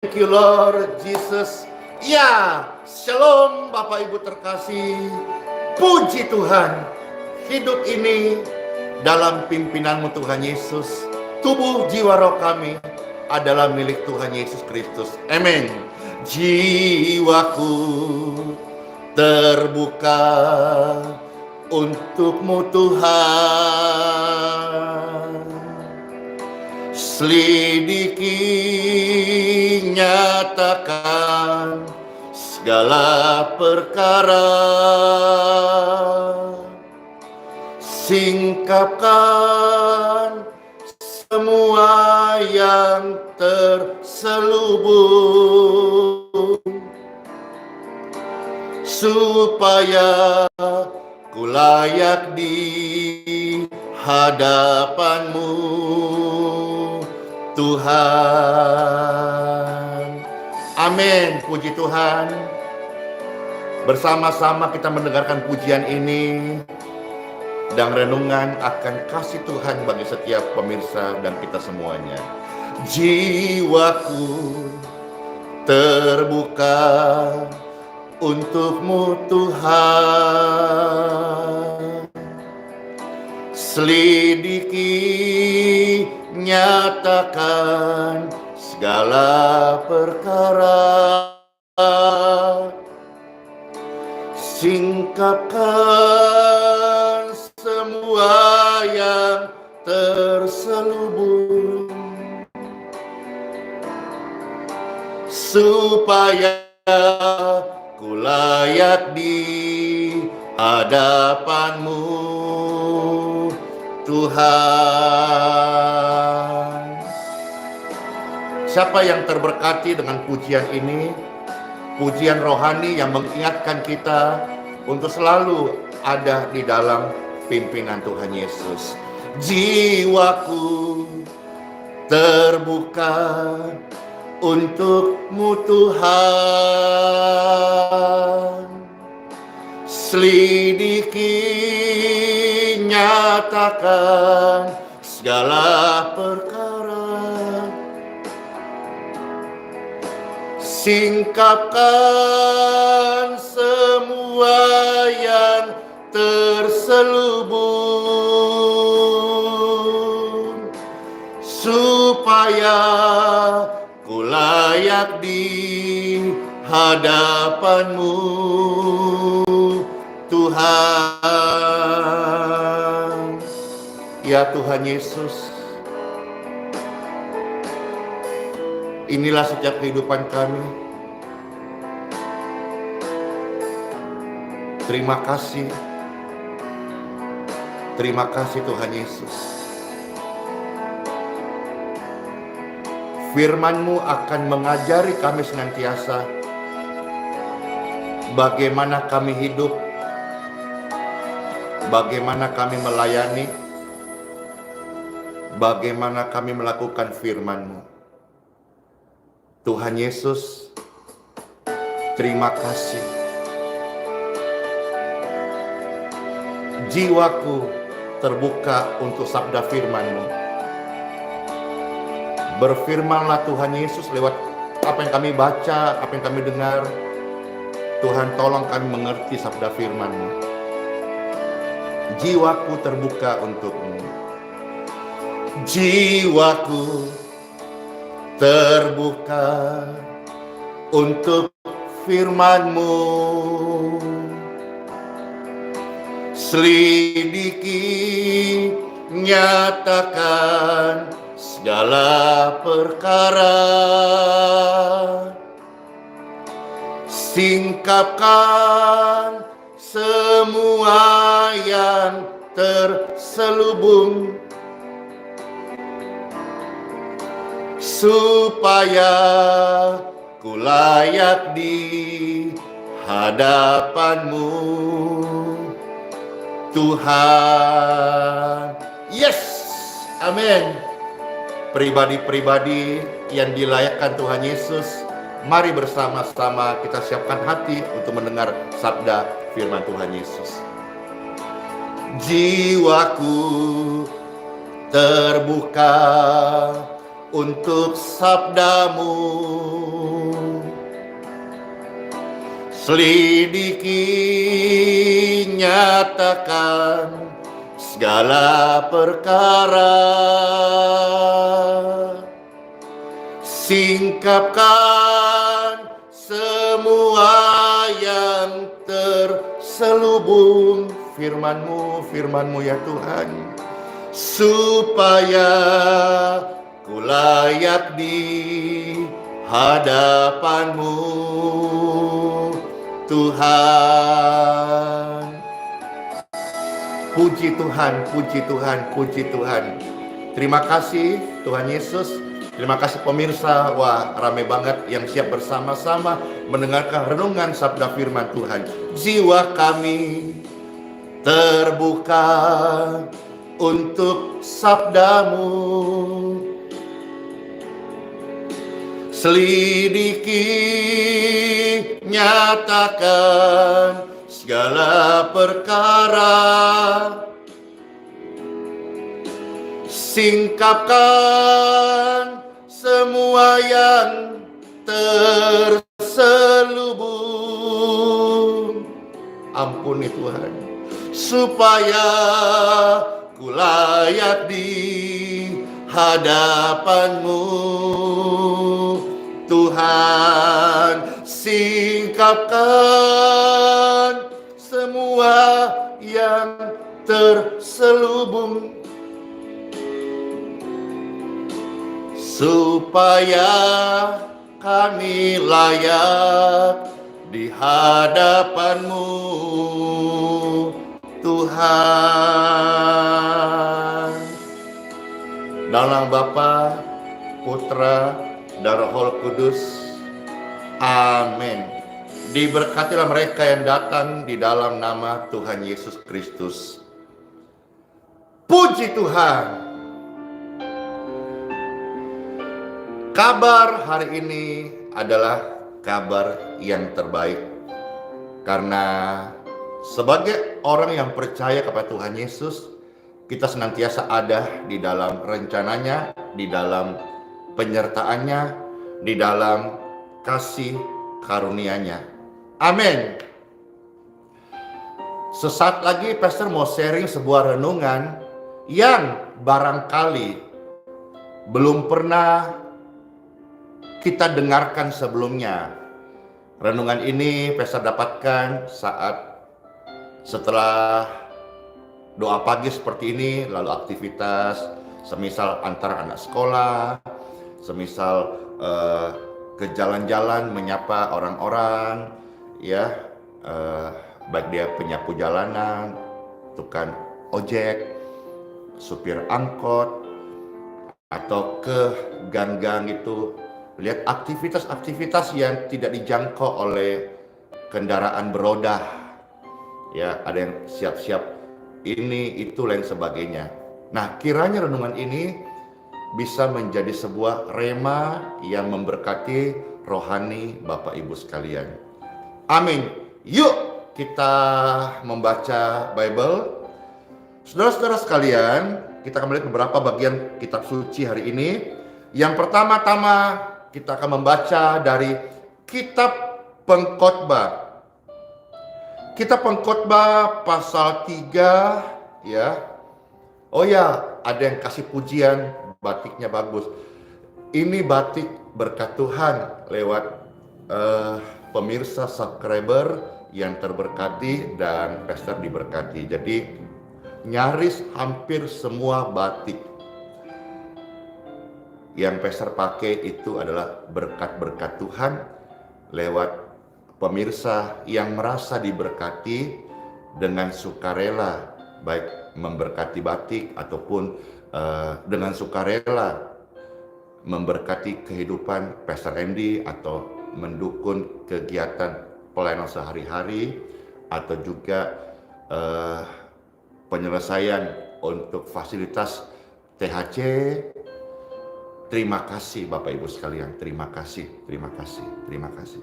Thank you Lord Jesus. Ya, shalom Bapak Ibu terkasih. Puji Tuhan, hidup ini dalam pimpinan-Mu Tuhan Yesus. Tubuh jiwa roh kami adalah milik Tuhan Yesus Kristus. Amin. Jiwaku terbuka untuk-Mu Tuhan. Selidiki, nyatakan segala perkara, singkapkan semua yang terselubung, supaya ku layak di hadapan-Mu Tuhan. Amin. Puji Tuhan. Bersama-sama kita mendengarkan pujian ini dan renungan akan kasih Tuhan bagi setiap pemirsa dan kita semuanya. Jiwaku terbuka untuk-Mu Tuhan. Selidiki, nyatakan segala perkara, singkapkan semua yang terselubung, supaya ku layak di hadapan-Mu Tuhan. Siapa yang terberkati dengan pujian ini? Pujian rohani yang mengingatkan kita untuk selalu ada di dalam pimpinan Tuhan Yesus. Jiwaku terbuka untuk-Mu Tuhan. Selidiki, nyatakan segala perkara, singkapkan semua yang terselubung, supaya ku layak di hadapan-Mu Tuhan. Ya Tuhan Yesus, inilah setiap kehidupan kami. Terima kasih Tuhan Yesus. Firman-Mu akan mengajari kami senantiasa bagaimana kami hidup, bagaimana kami melayani, bagaimana kami melakukan firman-Mu. Tuhan Yesus, terima kasih. Jiwaku terbuka untuk sabda firman-Mu. Berfirmanlah Tuhan Yesus lewat apa yang kami baca, apa yang kami dengar. Tuhan, tolong kami mengerti sabda firman-Mu. Jiwaku terbuka untuk-Mu. Jiwaku terbuka untuk firman-Mu. Selidiki, nyatakan segala perkara, singkapkan semua yang terselubung, supaya ku layak di hadapan-Mu Tuhan. Yes, amin. Pribadi-pribadi yang dilayakkan Tuhan Yesus, mari bersama-sama kita siapkan hati untuk mendengar sabda firman Tuhan Yesus. Jiwaku terbuka untuk sabdamu. Selidiki, nyatakan segala perkara, singkapkan semua yang terselubung. Firman-Mu ya Tuhan, supaya ku layak di hadapan-Mu Tuhan. Puji Tuhan, puji Tuhan, puji Tuhan. Terima kasih Tuhan Yesus. Terima kasih pemirsa. Wah, rame banget yang siap bersama-sama mendengarkan renungan sabda firman Tuhan. Jiwa kami terbuka untuk sabdamu. Selidiki, nyatakan segala perkara, singkapkan semua yang terselubung. Ampuni Tuhan, supaya ku layak di hadapan-Mu Tuhan. Singkapkan semua yang terselubung, supaya kami layak di hadapan-Mu Tuhan. Dalam Bapa, Putra, dan Roh Kudus. Amin. Diberkatilah mereka yang datang di dalam nama Tuhan Yesus Kristus. Puji Tuhan. Kabar hari ini adalah kabar yang terbaik. Karena sebagai orang yang percaya kepada Tuhan Yesus, kita senantiasa ada di dalam rencananya, di dalam penyertaannya, di dalam kasih karunia-Nya. Amin. Sesaat lagi Pastor mau sharing sebuah renungan yang barangkali belum pernah kita dengarkan sebelumnya. Renungan ini Pastor dapatkan saat setelah doa pagi seperti ini, lalu aktivitas semisal antar anak sekolah, semisal ke jalan-jalan menyapa orang-orang, ya, baik dia penyapu jalanan, tukang ojek, supir angkot, atau ke gang-gang itu, lihat aktivitas-aktivitas yang tidak dijangkau oleh kendaraan beroda, ya, ada yang siap-siap ini, itu, lain sebagainya. Nah, kiranya renungan ini bisa menjadi sebuah rema yang memberkati rohani Bapak Ibu sekalian. Amin. Yuk kita membaca Bible. Saudara-saudara sekalian, kita akan melihat beberapa bagian kitab suci hari ini. Yang pertama-tama kita akan membaca dari kitab Pengkhotbah. Kitab Pengkhotbah pasal 3, ya. Oh ya, ada yang kasih pujian, batiknya bagus. Ini batik berkat Tuhan lewat pemirsa subscriber yang terberkati dan pastor diberkati. Jadi nyaris hampir semua batik yang pastor pakai itu adalah berkat-berkat Tuhan lewat pemirsa yang merasa diberkati dengan sukarela, baik memberkati batik ataupun dengan sukarela memberkati kehidupan Pastor Andy atau mendukung kegiatan pelayanan sehari-hari atau juga penyelesaian untuk fasilitas THC. Terima kasih Bapak Ibu sekalian, terima kasih, terima kasih, terima kasih.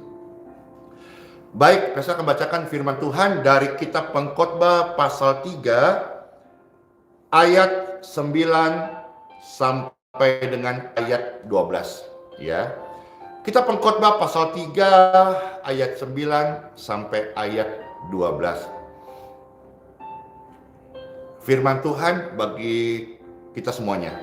Baik, saya akan bacakan firman Tuhan dari kitab Pengkhotbah pasal 3 ayat 9 sampai sampai dengan ayat 12 ya. Kita Pengkhotbah pasal 3 ayat 9 sampai ayat 12. Firman Tuhan bagi kita semuanya.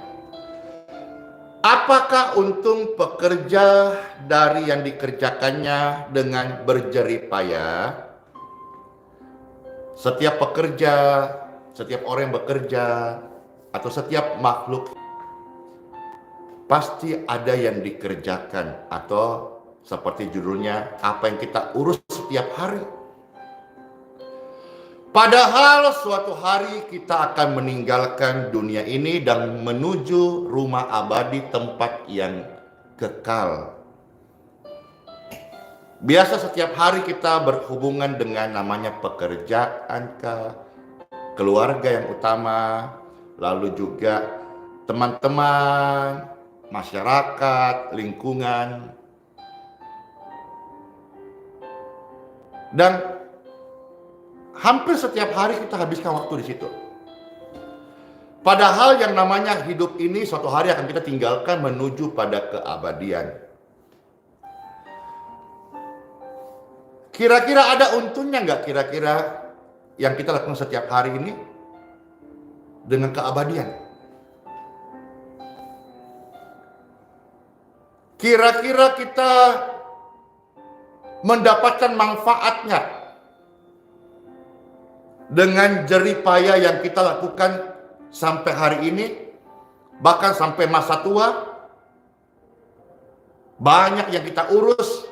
Apakah untung pekerja dari yang dikerjakannya dengan berjerih payah? Setiap pekerja, setiap orang yang bekerja, atau setiap makhluk pasti ada yang dikerjakan, atau seperti judulnya, apa yang kita urus setiap hari. Padahal suatu hari kita akan meninggalkan dunia ini dan menuju rumah abadi, tempat yang kekal. Biasa setiap hari kita berhubungan dengan namanya pekerjaan, keluarga yang utama, lalu juga teman-teman, masyarakat, lingkungan. Dan hampir setiap hari kita habiskan waktu di situ. Padahal yang namanya hidup ini suatu hari akan kita tinggalkan menuju pada keabadian. Kira-kira ada untungnya nggak kira-kira yang kita lakukan setiap hari ini dengan keabadian? Kira-kira kita mendapatkan manfaatnya dengan jerih payah yang kita lakukan sampai hari ini, bahkan sampai masa tua? Banyak yang kita urus,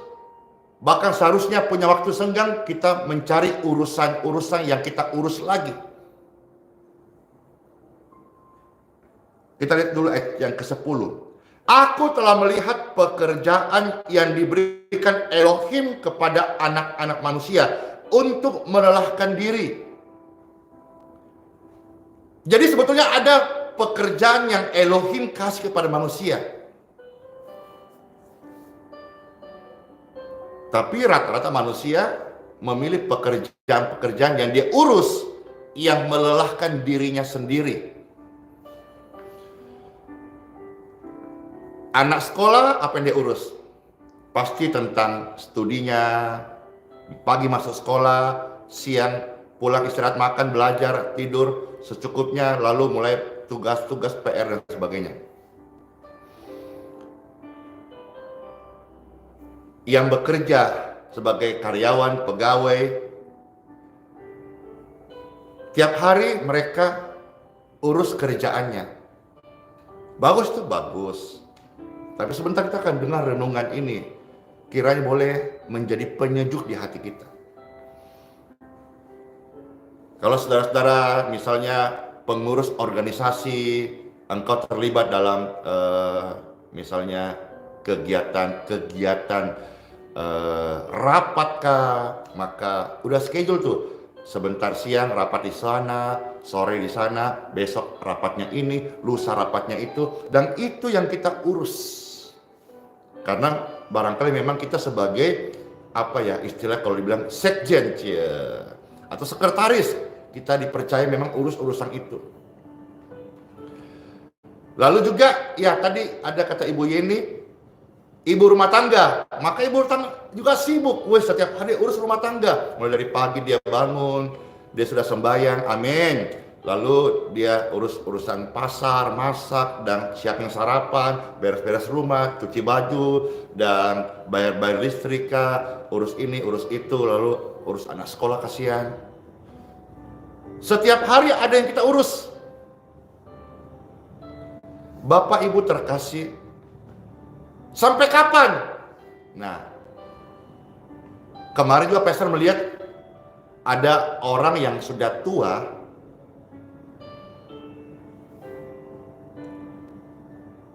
bahkan seharusnya punya waktu senggang kita mencari urusan-urusan yang kita urus lagi. Kita lihat dulu ayat yang ke-10. Aku telah melihat pekerjaan yang diberikan Elohim kepada anak-anak manusia untuk melelahkan diri. Jadi sebetulnya ada pekerjaan yang Elohim kasih kepada manusia. Tapi rata-rata manusia memilih pekerjaan-pekerjaan yang dia urus, yang melelahkan dirinya sendiri. Anak sekolah, apa yang dia urus? Pasti tentang studinya, pagi masuk sekolah, siang pulang istirahat, makan, belajar, tidur secukupnya, lalu mulai tugas-tugas PR dan sebagainya. Yang bekerja sebagai karyawan, pegawai, tiap hari mereka urus kerjaannya. Bagus tuh, bagus. Tapi sebentar kita akan dengar renungan ini. Kiranya boleh menjadi penyejuk di hati kita. Kalau saudara-saudara misalnya pengurus organisasi, engkau terlibat dalam misalnya kegiatan rapatkah, maka udah schedule tuh. Sebentar siang rapat di sana, sore di sana, besok rapatnya ini, lusa rapatnya itu, dan itu yang kita urus. Karena barangkali memang kita sebagai istilah kalau dibilang sekjen atau sekretaris, kita dipercaya memang urus urusan itu. Lalu juga ya tadi ada kata Ibu Yeni, ibu rumah tangga, maka ibu rumah tangga juga sibuk. Setiap hari urus rumah tangga. Mulai dari pagi dia bangun, dia sudah sembahyang, amin. Lalu dia urus urusan pasar, masak, dan siapin sarapan, beres-beres rumah, cuci baju, dan bayar-bayar listrik, urus ini, urus itu, lalu urus anak sekolah, kasihan. Setiap hari ada yang kita urus. Bapak Ibu terkasih, sampai kapan? Nah, kemarin juga Pastor melihat ada orang yang sudah tua,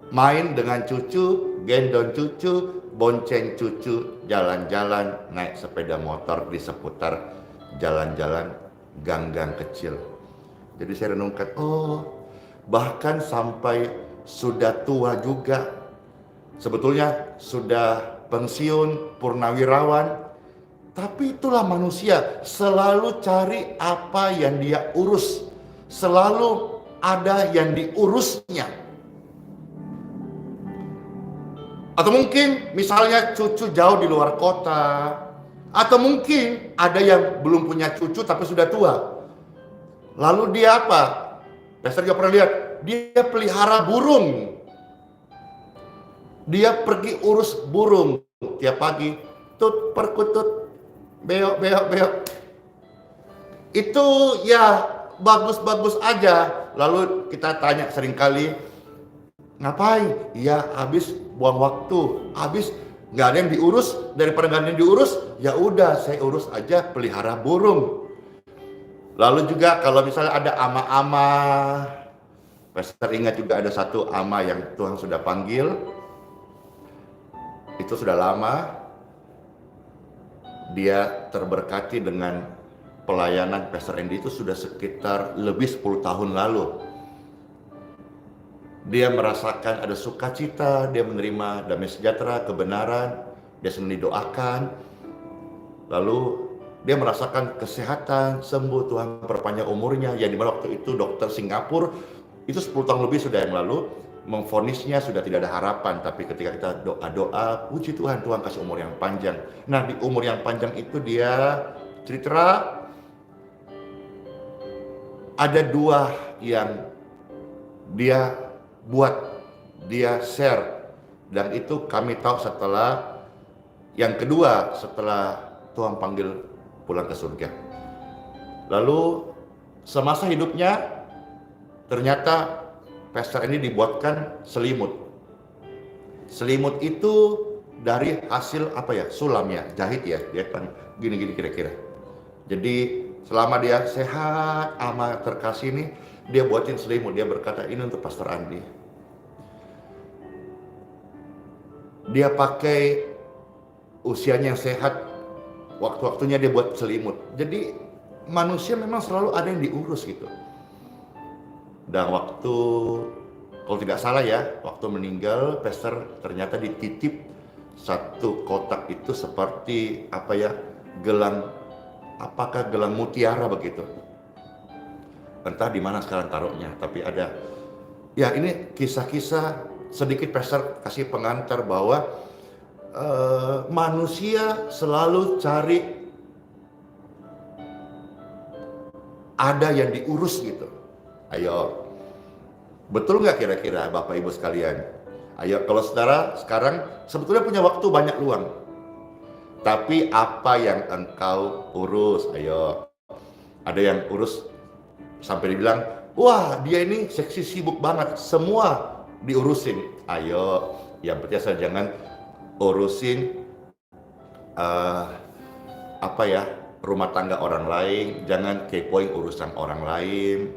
main dengan cucu, gendong cucu, bonceng cucu, jalan-jalan, naik sepeda motor di seputar jalan-jalan gang-gang kecil. Jadi saya renungkan, bahkan sampai sudah tua juga, sebetulnya sudah pensiun, purnawirawan, tapi itulah manusia, selalu cari apa yang dia urus, selalu ada yang diurusnya. Atau mungkin misalnya cucu jauh di luar kota. Atau mungkin ada yang belum punya cucu tapi sudah tua. Lalu dia apa? Pastor juga pernah lihat, dia pelihara burung. Dia pergi urus burung tiap pagi, tut perkutut, beok beok beok. Itu ya bagus-bagus aja. Lalu kita tanya seringkali, ngapain? Ya habis buang waktu, habis nggak ada yang diurus, daripada nggak ada yang diurus, ya udah saya urus aja pelihara burung. Lalu juga kalau misalnya ada ama-ama, Pastor ingat juga ada satu ama yang Tuhan sudah panggil, itu sudah lama, dia terberkati dengan pelayanan Pastor Andy itu sudah sekitar lebih 10 tahun lalu. Dia merasakan ada sukacita, dia menerima damai sejahtera, kebenaran, dia senang didoakan. Lalu dia merasakan kesehatan, sembuh, Tuhan perpanjang umurnya. Yang dimana waktu itu dokter Singapura, itu 10 tahun lebih sudah yang lalu, memvonisnya sudah tidak ada harapan. Tapi ketika kita doa-doa, puji Tuhan, Tuhan kasih umur yang panjang. Nah di umur yang panjang itu dia cerita, ada dua yang dia buat, dia share. Dan itu kami tahu setelah, yang kedua setelah Tuhan panggil pulang ke surga. Lalu semasa hidupnya ternyata Pastor ini dibuatkan selimut. Selimut itu dari hasil apa ya? Sulam ya, jahit ya. Dia kan gini-gini kira-kira. Jadi selama dia sehat, ama terkasih ini, dia buatin selimut. Dia berkata, ini untuk Pastor Andi. Dia pakai usianya yang sehat, waktu-waktunya dia buat selimut. Jadi manusia memang selalu ada yang diurus gitu. Dan waktu, kalau tidak salah ya, waktu meninggal, Pastor ternyata dititip satu kotak itu seperti apa ya, gelang, apakah gelang mutiara begitu. Entah di mana sekarang taruhnya, tapi ada. Ya ini kisah-kisah sedikit Pastor kasih pengantar bahwa manusia selalu cari ada yang diurus gitu. Ayo, betul nggak kira-kira Bapak Ibu sekalian? Ayo, kalau saudara sekarang sebetulnya punya waktu banyak luang, tapi apa yang engkau urus? Ayo, ada yang urus sampai dibilang, wah dia ini seksi sibuk banget, semua diurusin. Ayo, yang penting asal jangan urusin apa ya, rumah tangga orang lain, jangan kepoin urusan orang lain.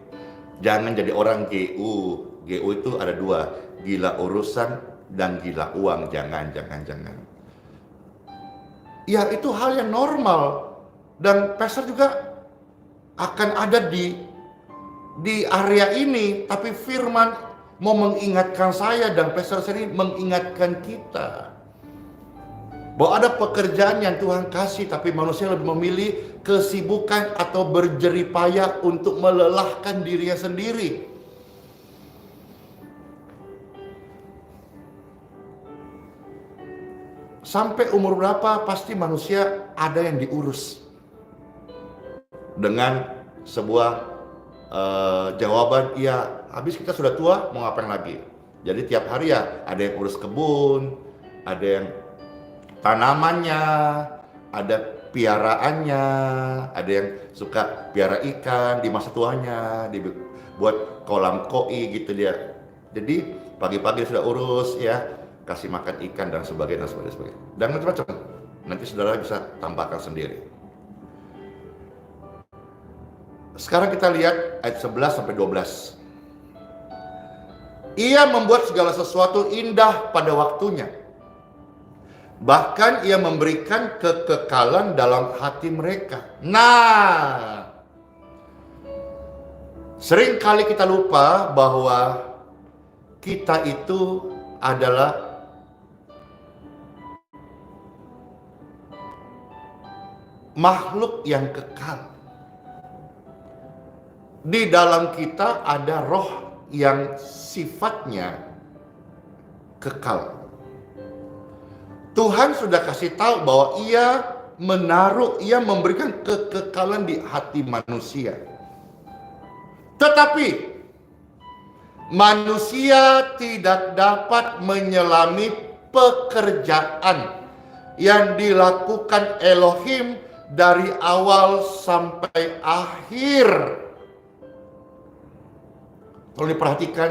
Jangan jadi orang GU. GU itu ada dua, gila urusan dan gila uang. Jangan. Ya itu hal yang normal. Dan Pastor juga akan ada di area ini. Tapi firman mau mengingatkan saya dan Pastor sendiri mengingatkan kita. Bahwa ada pekerjaan yang Tuhan kasih, tapi manusia lebih memilih kesibukan atau berjeripaya untuk melelahkan dirinya sendiri. Sampai umur berapa pasti manusia ada yang diurus. Dengan sebuah jawaban, iya habis kita sudah tua mau ngapain lagi. Jadi tiap hari ya ada yang urus kebun, ada yang tanamannya, ada piaraannya, ada yang suka piara ikan di masa tuanya, dibuat kolam koi gitu dia. Jadi pagi-pagi sudah urus ya, kasih makan ikan dan sebagainya. Dan macam-macam. Nanti saudara bisa tambahkan sendiri. Sekarang kita lihat ayat 11 sampai 12. Ia membuat segala sesuatu indah pada waktunya. Bahkan ia memberikan kekekalan dalam hati mereka. Nah, sering kali kita lupa bahwa kita itu adalah makhluk yang kekal. Di dalam kita ada roh yang sifatnya kekal. Tuhan sudah kasih tahu bahwa ia memberikan kekekalan di hati manusia. Tetapi manusia tidak dapat menyelami pekerjaan yang dilakukan Elohim dari awal sampai akhir. Tolong diperhatikan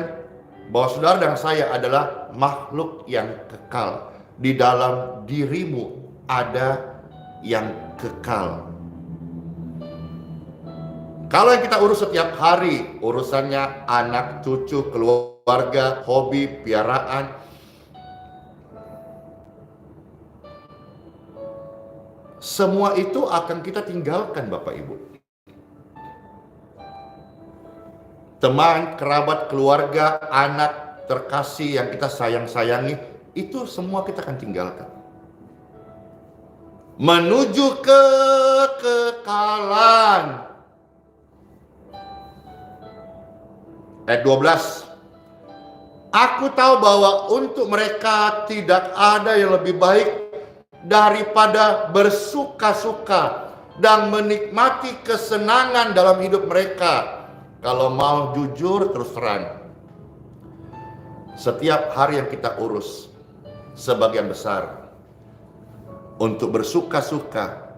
bahwa saudara dan saya adalah makhluk yang kekal. Di dalam dirimu ada yang kekal. Kalau yang kita urus setiap hari, urusannya anak, cucu, keluarga, hobi, piaraan, semua itu akan kita tinggalkan, Bapak Ibu. Teman, kerabat, keluarga, anak, terkasih yang kita sayang-sayangi, itu semua kita akan tinggalkan. Menuju kekekalan. Ayat 12. Aku tahu bahwa untuk mereka tidak ada yang lebih baik daripada bersuka-suka dan menikmati kesenangan dalam hidup mereka. Kalau mau jujur terus terang, setiap hari yang kita urus sebagian besar untuk bersuka-suka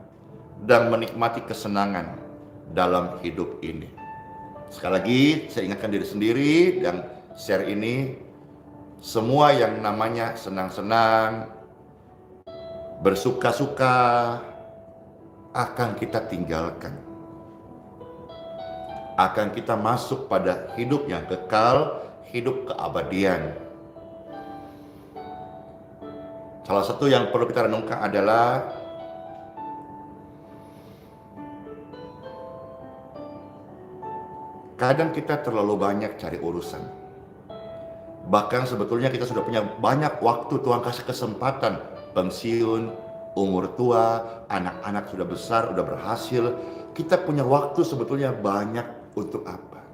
dan menikmati kesenangan dalam hidup ini. Sekali lagi saya ingatkan diri sendiri dan share ini, semua yang namanya senang-senang, bersuka-suka akan kita tinggalkan. Akan kita masuk pada hidup yang kekal, hidup keabadian. Salah satu yang perlu kita renungkan adalah kadang kita terlalu banyak cari urusan. Bahkan sebetulnya kita sudah punya banyak waktu, Tuhan kasih kesempatan, pensiun, umur tua, anak-anak sudah besar, sudah berhasil. Kita punya waktu sebetulnya banyak untuk apa?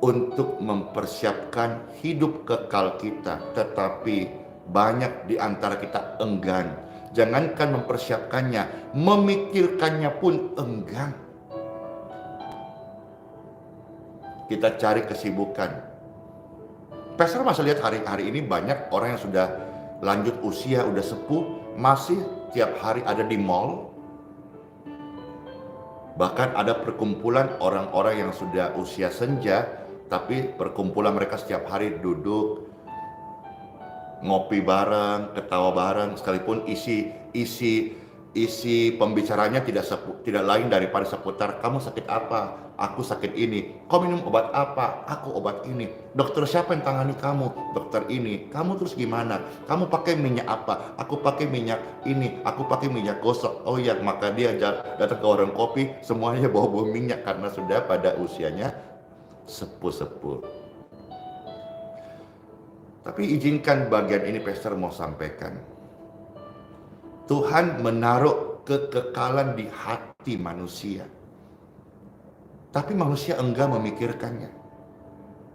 Untuk mempersiapkan hidup kekal kita, tetapi banyak di antara kita enggan. Jangankan mempersiapkannya, memikirkannya pun enggan. Kita cari kesibukan. Pastor masih lihat hari-hari ini banyak orang yang sudah lanjut usia, udah sepuh, masih tiap hari ada di mall. Bahkan ada perkumpulan orang-orang yang sudah usia senja, tapi perkumpulan mereka setiap hari duduk, ngopi bareng, ketawa bareng, sekalipun isi pembicaranya tidak lain daripada seputar, kamu sakit apa? Aku sakit ini. Kau minum obat apa? Aku obat ini. Dokter siapa yang tangani kamu? Dokter ini. Kamu terus gimana? Kamu pakai minyak apa? Aku pakai minyak ini. Aku pakai minyak gosok. Oh ya, maka dia datang ke warung kopi, semuanya bawa minyak karena sudah pada usianya sepuh-sepuh. Tapi izinkan bagian ini Pastor mau sampaikan. Tuhan menaruh kekekalan di hati manusia. Tapi manusia enggan memikirkannya.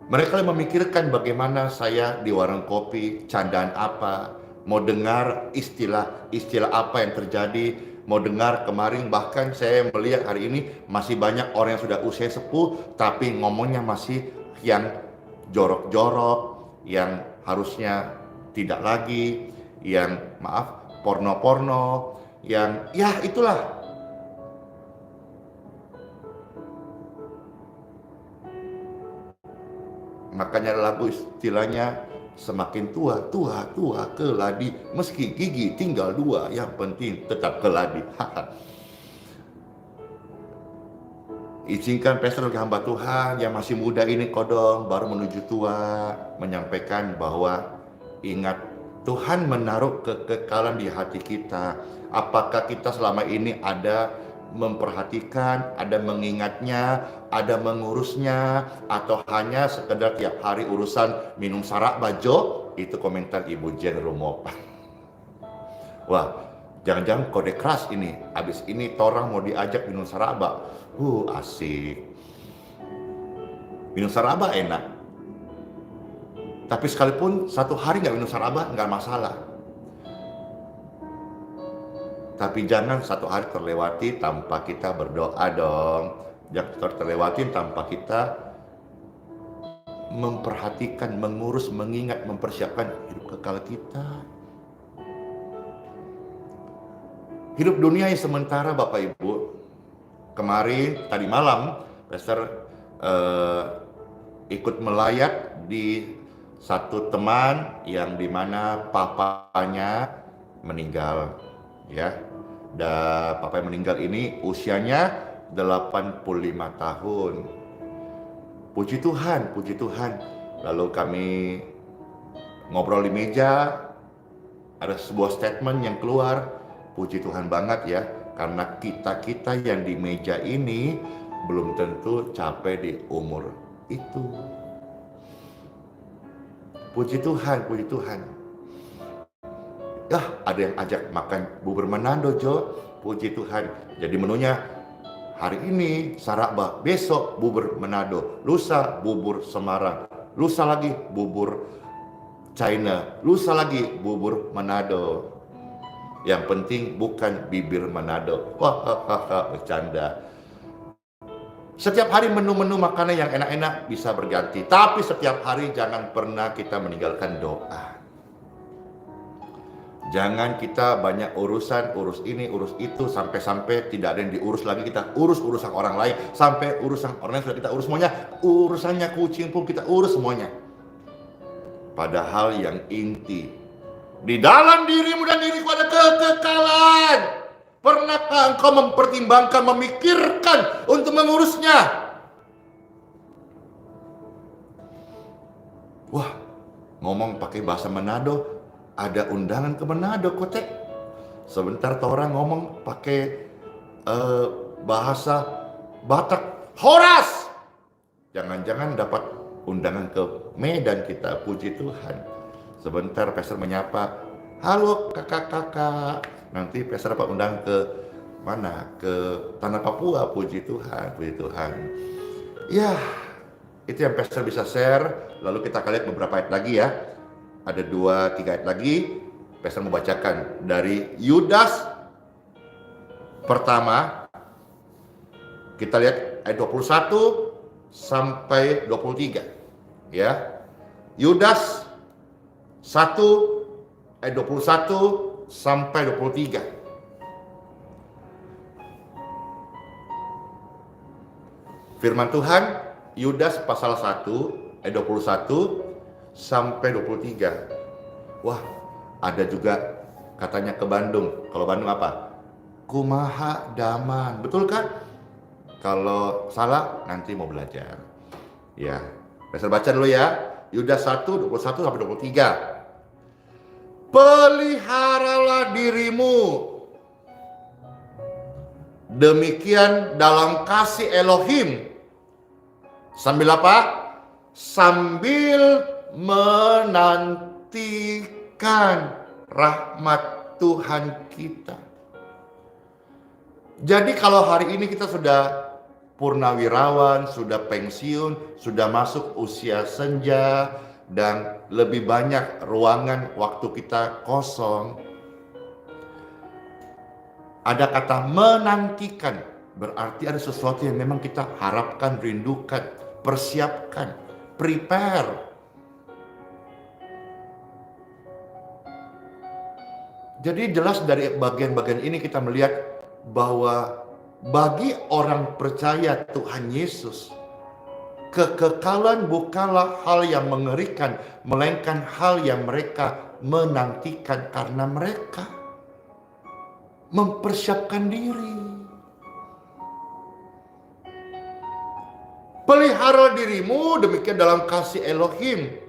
Mereka memikirkan bagaimana saya di warung kopi, candaan apa, mau dengar istilah apa yang terjadi, mau dengar kemarin, bahkan saya melihat hari ini masih banyak orang yang sudah usia sepuh, tapi ngomongnya masih yang jorok-jorok, yang harusnya tidak lagi, yang porno-porno, yang ya itulah. Makanya lagu istilahnya semakin tua keladi, meski gigi tinggal 2, yang penting tetap keladi. Izinkan Pastor hamba Tuhan yang masih muda ini kodong, baru menuju tua, menyampaikan bahwa ingat, Tuhan menaruh kekekalan di hati kita. Apakah kita selama ini ada memperhatikan, ada mengingatnya, ada mengurusnya, atau hanya sekedar tiap hari urusan minum sarak bajo? Itu komentar Ibu Jen Rumopa. Wah, jangan-jangan kode keras ini. Habis ini torang mau diajak minum saraba. Asik. Minum saraba enak. Tapi sekalipun satu hari nggak minum saraba, nggak masalah. Tapi jangan satu hari terlewati tanpa kita berdoa dong. Jangan terlewati tanpa kita memperhatikan, mengurus, mengingat, mempersiapkan hidup kekal kita. Hidup dunia yang sementara, Bapak Ibu. Kemarin, tadi malam, Pastor ikut melayat di satu teman yang dimana papanya meninggal, ya. Dan papa yang meninggal ini usianya 85 tahun. Puji Tuhan, puji Tuhan. Lalu kami ngobrol di meja, ada sebuah statement yang keluar. Puji Tuhan banget ya, karena kita-kita yang di meja ini belum tentu capai di umur itu. Puji Tuhan, puji Tuhan. Ada yang ajak makan bubur Manado, Jo. Puji Tuhan. Jadi menunya hari ini saraba, besok bubur Manado, lusa bubur Semarang, lusa lagi bubur China, lusa lagi bubur Manado. Yang penting bukan bibir Manado. Bercanda. Setiap hari menu-menu makanan yang enak-enak bisa berganti. Tapi setiap hari jangan pernah kita meninggalkan doa. Jangan kita banyak urusan, urus ini, urus itu, sampai-sampai tidak ada yang diurus lagi. Kita urus urusan orang lain. Sampai urusan orang lain sudah kita urus semuanya. Urusannya kucing pun kita urus semuanya. Padahal yang inti, di dalam dirimu dan diriku ada kekekalan. Pernahkah engkau mempertimbangkan, memikirkan untuk mengurusnya? Wah, ngomong pakai bahasa Manado, ada undangan ke Manado, Kotek. Sebentar orang ngomong pakai bahasa Batak, Horas. Jangan-jangan dapat undangan ke Medan kita, puji Tuhan. Sebentar Pastor menyapa, halo kakak-kakak. Nanti Pastor dapat undang ke mana? Ke tanah Papua, puji Tuhan, puji Tuhan. Ya, itu yang Pastor bisa share. Lalu kita akan lihat beberapa ayat lagi ya. Ada 2-3 ayat lagi. Pastor membacakan dari Yudas pertama. Kita lihat ayat 21 sampai 23. Ya. Yudas 1 ayat 21 sampai 23. Firman Tuhan Yudas pasal 1 ayat 21 sampai 23. Wah, ada juga katanya ke Bandung. Kalau Bandung apa? Kumaha daman. Betul kan? Kalau salah nanti mau belajar. Ya, Pastor baca dulu ya. Yudas 1 21 sampai 23. Peliharalah dirimu demikian dalam kasih Elohim. Sambil apa? Sambil menantikan rahmat Tuhan kita. Jadi kalau hari ini kita sudah purnawirawan, sudah pensiun, sudah masuk usia senja, dan lebih banyak ruangan waktu kita kosong. Ada kata menantikan, berarti ada sesuatu yang memang kita harapkan, rindukan, persiapkan, prepare. Jadi jelas dari bagian-bagian ini kita melihat bahwa bagi orang percaya Tuhan Yesus, kekekalan bukanlah hal yang mengerikan, melainkan hal yang mereka menantikan karena mereka mempersiapkan diri. Pelihara dirimu demikian dalam kasih Elohim,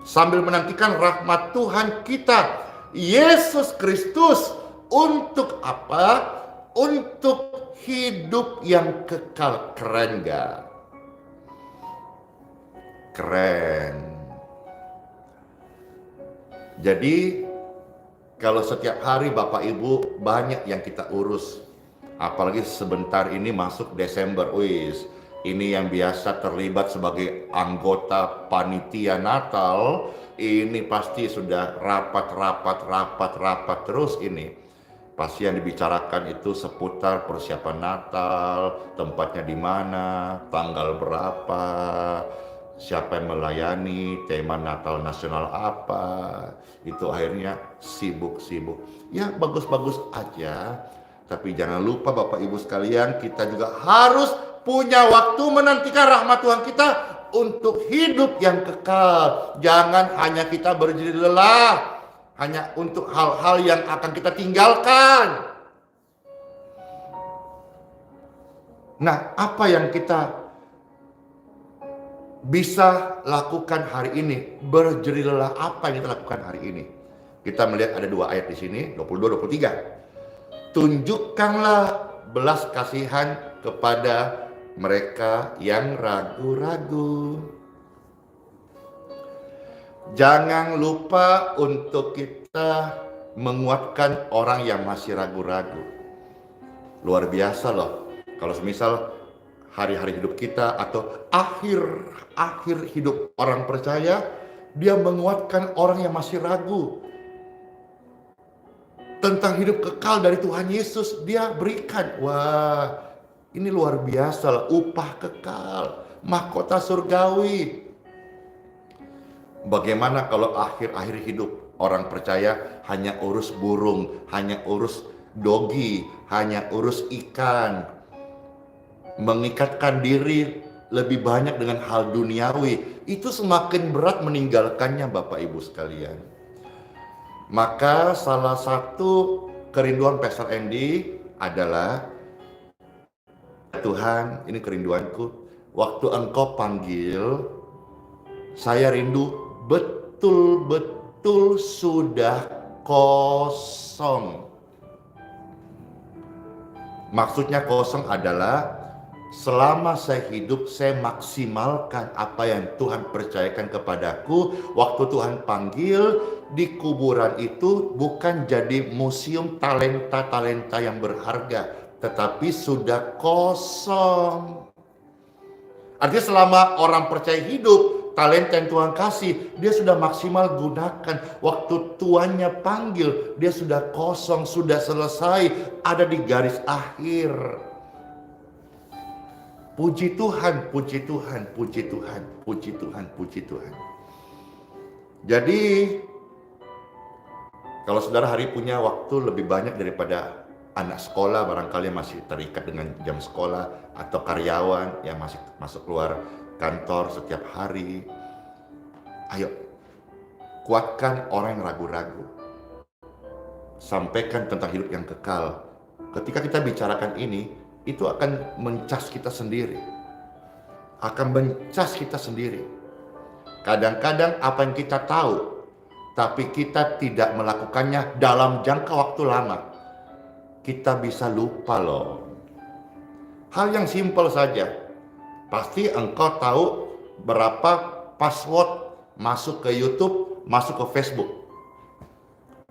sambil menantikan rahmat Tuhan kita, Yesus Kristus. Untuk apa? Untuk hidup yang kekal. Keren gak? Keren. Jadi kalau setiap hari Bapak Ibu banyak yang kita urus. Apalagi sebentar ini masuk Desember. Wis, Ini yang biasa terlibat sebagai anggota panitia Natal, ini pasti sudah rapat terus ini. Pasti yang dibicarakan itu seputar persiapan Natal, tempatnya di mana, tanggal berapa, siapa yang melayani, tema Natal nasional apa. Itu akhirnya sibuk-sibuk. Ya bagus-bagus aja. Tapi jangan lupa Bapak Ibu sekalian, kita juga harus punya waktu menantikan rahmat Tuhan kita untuk hidup yang kekal. Jangan hanya kita berjeri lelah hanya untuk hal-hal yang akan kita tinggalkan. Nah, apa yang kita bisa lakukan hari ini? Berjeri lelah apa yang kita lakukan hari ini? Kita melihat ada 2 ayat di sini, 22-23. Tunjukkanlah belas kasihan kepada mereka yang ragu-ragu. Jangan lupa untuk kita menguatkan orang yang masih ragu-ragu. Luar biasa loh. Kalau semisal hari-hari hidup kita atau akhir hidup orang percaya, dia menguatkan orang yang masih ragu. Tentang hidup kekal dari Tuhan Yesus, dia berikan. Wah, ini luar biasa lah, upah kekal, mahkota surgawi. Bagaimana kalau akhir-akhir hidup orang percaya hanya urus burung, hanya urus dogi, hanya urus ikan, mengikatkan diri lebih banyak dengan hal duniawi, itu semakin berat meninggalkannya Bapak Ibu sekalian. Maka salah satu kerinduan Pastor Andy adalah, Tuhan, ini kerinduanku, waktu Engkau panggil, saya rindu betul-betul sudah kosong. Maksudnya kosong adalah selama saya hidup, saya maksimalkan apa yang Tuhan percayakan kepadaku. Waktu Tuhan panggil, di kuburan itu bukan jadi museum talenta-talenta yang berharga, tetapi sudah kosong. Artinya selama orang percaya hidup, talenta yang Tuhan kasih, dia sudah maksimal gunakan. Waktu tuannya panggil, dia sudah kosong, sudah selesai, ada di garis akhir. Puji Tuhan, puji Tuhan, puji Tuhan, puji Tuhan, puji Tuhan. Jadi, kalau saudara hari punya waktu lebih banyak daripada anak sekolah, barangkali masih terikat dengan jam sekolah, atau karyawan yang masih masuk keluar kantor setiap hari. Ayo, kuatkan orang yang ragu-ragu. Sampaikan tentang hidup yang kekal. Ketika kita bicarakan ini, itu akan mencas kita sendiri. Akan mencas kita sendiri. Kadang-kadang apa yang kita tahu, tapi kita tidak melakukannya dalam jangka waktu lama, kita bisa lupa loh. Hal yang simpel saja. Pasti engkau tahu berapa password masuk ke YouTube, masuk ke Facebook.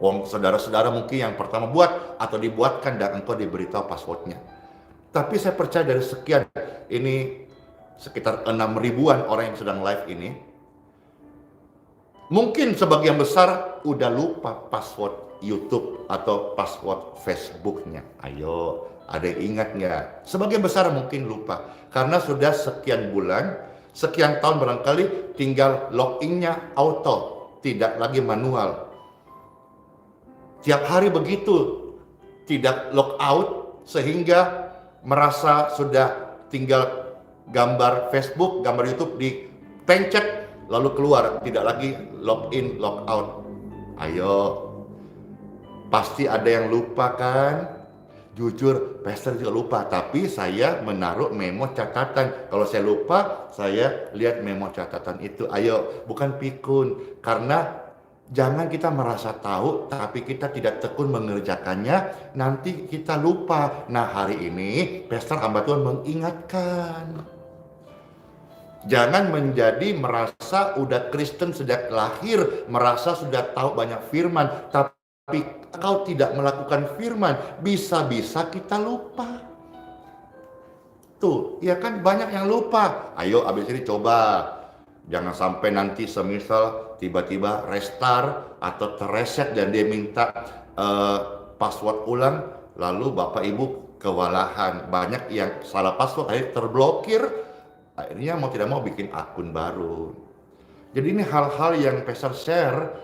Saudara-saudara mungkin yang pertama buat atau dibuatkan dan engkau diberitahu passwordnya. Tapi saya percaya dari sekian, ini sekitar 6.000-an orang yang sedang live ini, mungkin sebagian besar udah lupa password YouTube atau password Facebooknya. Ayo, ada yang ingat nggak? Sebagian besar mungkin lupa, karena sudah sekian bulan, sekian tahun barangkali tinggal login-nya auto, tidak lagi manual. Tiap hari begitu, tidak log out, sehingga merasa sudah tinggal gambar Facebook, gambar YouTube dipencet, lalu keluar, tidak lagi login, log out. Ayo, pasti ada yang lupa kan? Jujur, Pastor juga lupa, tapi saya menaruh memo catatan. Kalau saya lupa, saya lihat memo catatan itu. Ayo, bukan pikun, karena jangan kita merasa tahu, tapi kita tidak tekun mengerjakannya, nanti kita lupa. Nah, hari ini, Pastor hamba Tuhan mengingatkan. Jangan menjadi merasa udah Kristen sejak lahir, merasa sudah tahu banyak firman, tapi kau tidak melakukan firman, bisa-bisa kita lupa. Tuh, ya kan banyak yang lupa. Ayo abis ini coba. Jangan sampai nanti semisal tiba-tiba restart atau terreset dan dia minta password ulang, lalu Bapak Ibu kewalahan. Banyak yang salah password, akhirnya terblokir, akhirnya mau tidak mau bikin akun baru. Jadi ini hal-hal yang Pastor share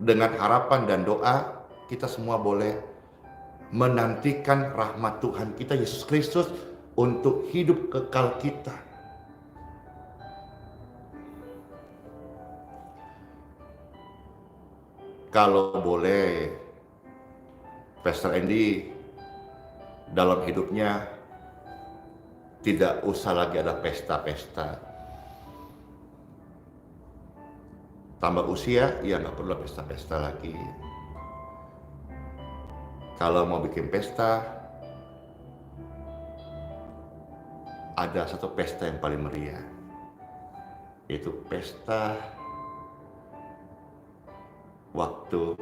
dengan harapan dan doa kita semua boleh menantikan rahmat Tuhan kita Yesus Kristus untuk hidup kekal kita. Kalau boleh, Pastor Andy dalam hidupnya tidak usah lagi ada pesta-pesta. Tambah usia, ya nggak perlu pesta-pesta lagi. Kalau mau bikin pesta, ada satu pesta yang paling meriah, yaitu pesta waktu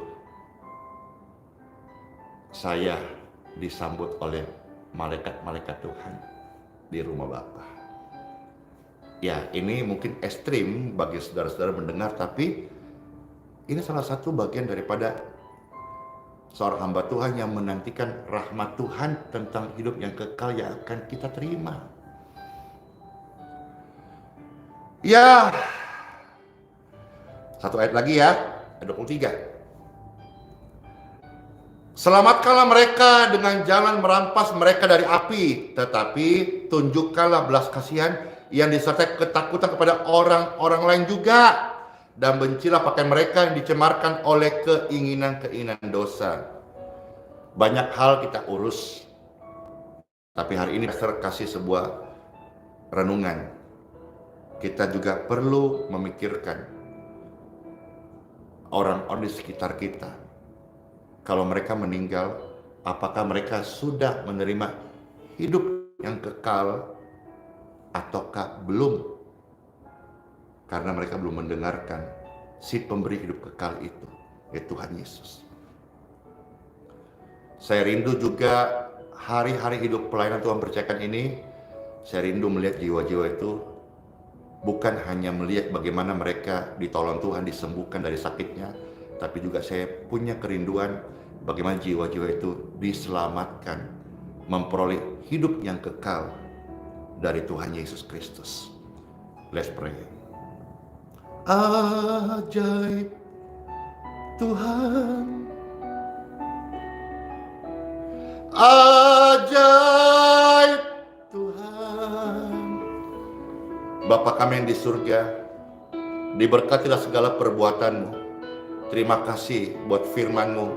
saya disambut oleh malaikat-malaikat Tuhan di rumah Bapa. Ya, ini mungkin ekstrim bagi saudara-saudara mendengar, tapi ini salah satu bagian daripada seorang hamba Tuhan yang menantikan rahmat Tuhan tentang hidup yang kekal yang akan kita terima. Ya, satu ayat lagi ya, ayat 23. Selamatkanlah mereka dengan jangan merampas mereka dari api, tetapi tunjukkanlah belas kasihan yang disertai ketakutan kepada orang-orang lain juga, dan bencilah pakaian mereka yang dicemarkan oleh keinginan-keinginan dosa. Banyak hal kita urus, tapi hari ini Pastor kasih sebuah renungan. Kita juga perlu memikirkan orang-orang di sekitar kita. Kalau mereka meninggal, apakah mereka sudah menerima hidup yang kekal ataukah belum? Karena mereka belum mendengarkan si pemberi hidup kekal itu, yaitu Tuhan Yesus. Saya rindu juga hari-hari hidup pelayanan Tuhan percayakan ini, saya rindu melihat jiwa-jiwa itu bukan hanya melihat bagaimana mereka ditolong Tuhan, disembuhkan dari sakitnya, tapi juga saya punya kerinduan bagaimana jiwa-jiwa itu diselamatkan, memperoleh hidup yang kekal dari Tuhan Yesus Kristus. Let's pray. Ajaib Tuhan, ajaib Tuhan. Bapa kami yang di surga, diberkatilah segala perbuatan-Mu. Terima kasih buat firman-Mu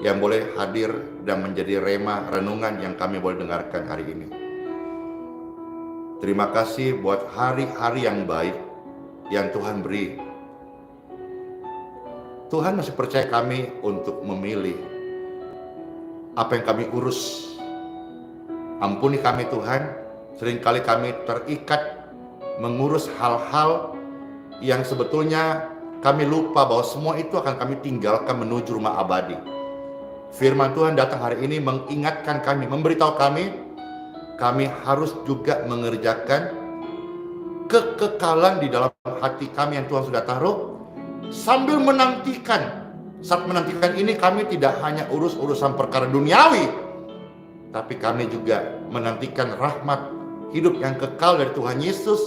yang boleh hadir dan menjadi rema renungan yang kami boleh dengarkan hari ini. Terima kasih buat hari-hari yang baik yang Tuhan beri. Tuhan masih percaya kami untuk memilih apa yang kami urus. Ampuni kami Tuhan, seringkali kami terikat mengurus hal-hal yang sebetulnya kami lupa bahwa semua itu akan kami tinggalkan menuju rumah abadi. Firman Tuhan datang hari ini mengingatkan kami, memberitahu kami harus juga mengerjakan kekekalan di dalam hati kami yang Tuhan sudah taruh, sambil menantikan. Saat menantikan ini kami tidak hanya urus-urusan perkara duniawi, tapi kami juga menantikan rahmat hidup yang kekal dari Tuhan Yesus,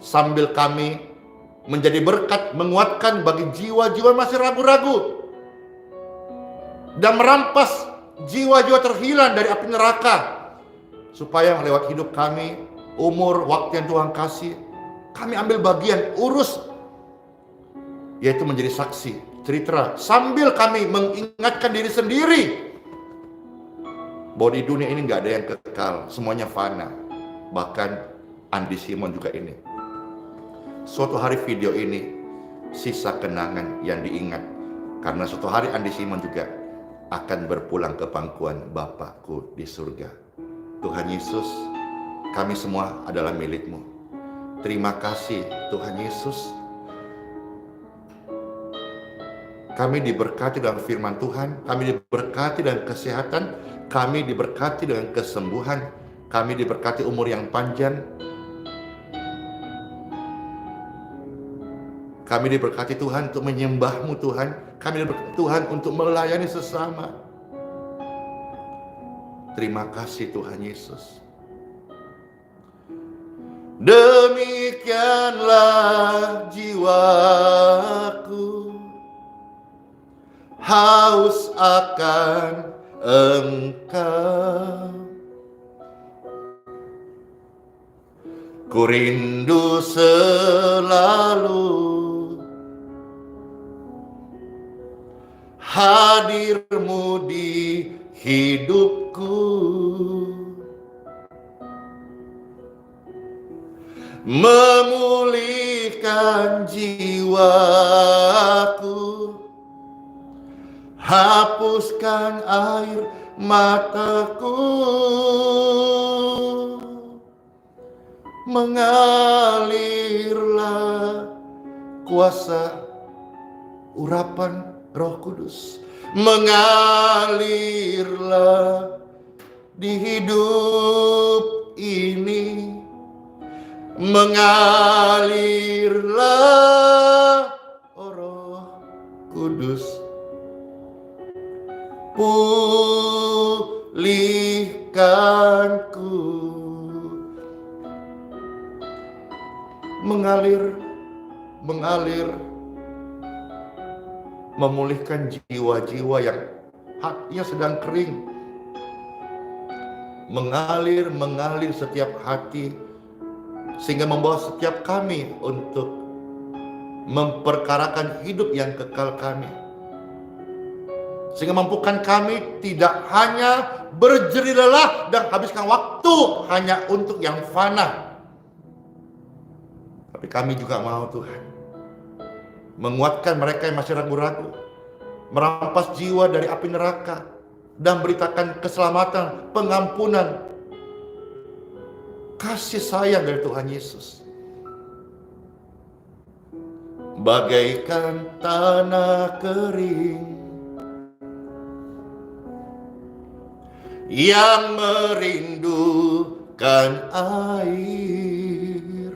sambil kami menjadi berkat, menguatkan bagi jiwa-jiwa masih ragu-ragu, dan merampas jiwa-jiwa terhilang dari api neraka, supaya lewat hidup kami, umur, waktu yang Tuhan kasih, kami ambil bagian, urus, yaitu menjadi saksi, cerita, sambil kami mengingatkan diri sendiri bahwa di dunia ini gak ada yang kekal, semuanya fana. Bahkan Andi Simon juga ini. Suatu hari video ini sisa kenangan yang diingat, karena suatu hari Andi Simon juga akan berpulang ke pangkuan Bapakku di surga. Tuhan Yesus, kami semua adalah milik-Mu. Terima kasih Tuhan Yesus. Kami diberkati dalam firman Tuhan, kami diberkati dengan kesehatan, kami diberkati dengan kesembuhan, Kami diberkati umur yang panjang. Kami diberkati Tuhan untuk menyembah-Mu Tuhan. Kami diberkati Tuhan untuk melayani sesama. Terima kasih Tuhan Yesus. Demikianlah jiwaku haus akan Engkau. Ku rindu selalu hadir-Mu di hidupku, memulihkan jiwaku, hapuskan air mataku, mengalirlah kuasa urapan Roh Kudus, mengalirlah di hidup ini, mengalirlah Roh Kudus, pulihkanku, mengalir, memulihkan jiwa-jiwa yang hatinya sedang kering, mengalir setiap hati, sehingga membawa setiap kami untuk memperkarakan hidup yang kekal kami, sehingga mampukan kami tidak hanya berjerih lelah dan habiskan waktu hanya untuk yang fana, tapi kami juga mau Tuhan menguatkan mereka yang masih ragu-ragu, merampas jiwa dari api neraka, dan beritakan keselamatan, pengampunan, kasih sayang dari Tuhan Yesus. Bagaikan tanah kering yang merindukan air,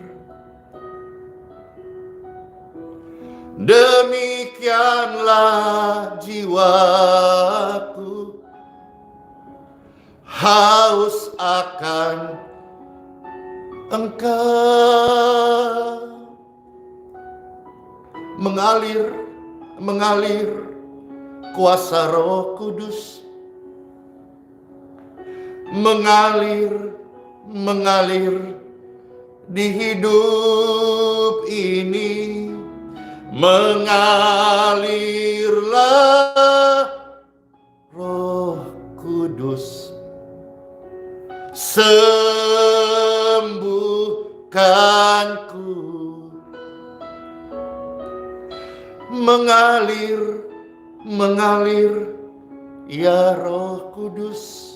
demikianlah jiwaku haus akan Engkau, mengalir kuasa Roh Kudus, mengalir di hidup ini, mengalirlah Roh Kudus, sembuhkanku, mengalir ya Roh Kudus,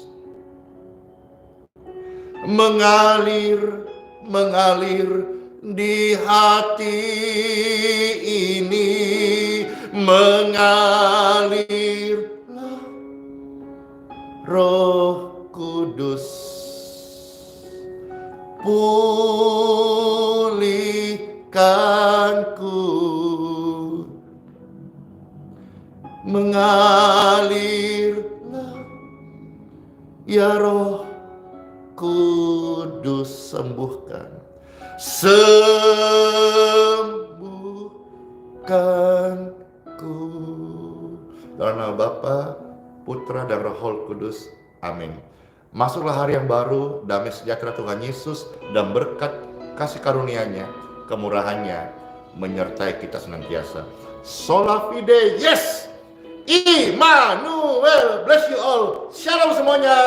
mengalir di hati ini, mengalirlah Roh Kudus, pulihkanku, mengalirlah ya Roh Kudus, sembuhkanku. Dalam nama Bapa, Putra dan Roh Kudus. Amin. Masuklah hari yang baru, damai sejahtera Tuhan Yesus dan berkat kasih karunia-Nya, kemurahan-Nya menyertai kita senantiasa. Sola Fide, yes! Immanuel, bless you all. Shalom semuanya.